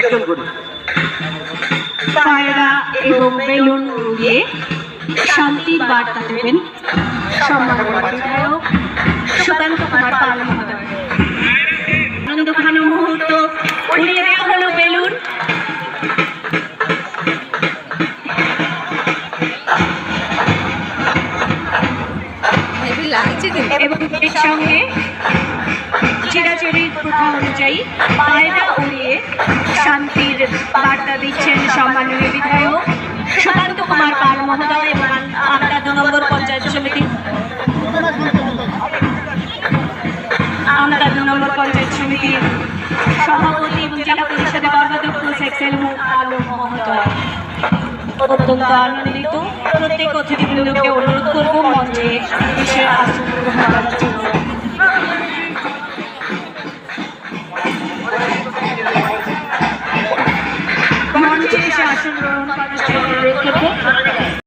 নিবেদন করি। পায়রা এবং বেলুন উড়িয়ে শান্তির বার্তা দেবেন সম্মানীয় বিধায়ক সুকান্ত কুমার পাল মহোদয়। আনন্দঘন মুহূর্ত, উড়িয়ে দেওয়া হলো বেলুন। এবং এর সঙ্গে চিরাচরিত প্রথা অনুযায়ী পায়রা উড়িয়ে শান্তির বার্তা দিচ্ছেন সম্মানীয় বিধায়ক সুকান্ত কুমার পাল মহোদয় এবং আমরা 2 নম্বর পঞ্চায়েত সমিতি সভাপতি এবং জেলা পরিষদের কর্মাধ্যক্ষ সেক্সেল আলম মহোদয়। অত্যন্ত আনন্দিত। প্রত্যেক অতিথিবৃন্দকে অনুরোধ করব মঞ্চে এসে আসন গ্রহণ করার জন্য। মঞ্চে এসে আসন গ্রহণ করার জন্য